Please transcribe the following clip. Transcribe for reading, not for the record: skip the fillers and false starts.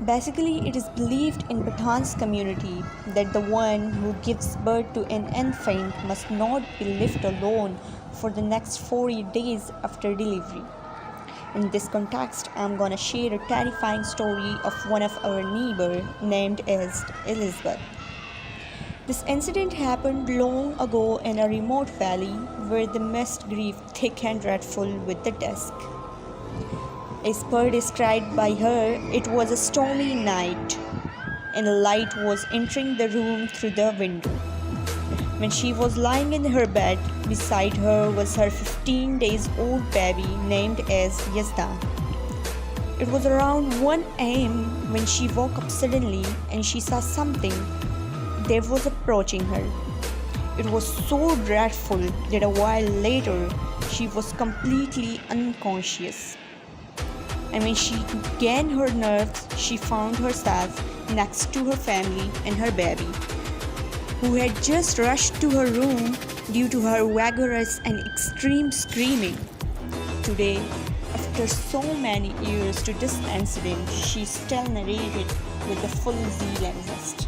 Basically, it is believed in Pathan's community that the one who gives birth to an infant must not be left alone for the next 4 days after delivery. In this context, I'm gonna share a terrifying story of one of our neighbor named as Elizabeth. This incident happened long ago in a remote valley where the mist grew thick and dreadful with the dusk. As per described by her, it was a stormy night and light was entering the room through the window. When she was lying in her bed, beside her was her 15 days old baby named as Yazdan. It was around 1 am when she woke up suddenly and she saw something that was approaching her. It was so dreadful that a while later she was completely unconscious. And when she gained her nerves, she found herself next to her family and her baby, who had just rushed to her room due to her vigorous and extreme screaming. Today, after so many years to this incident, she still narrated with the full zeal and zest.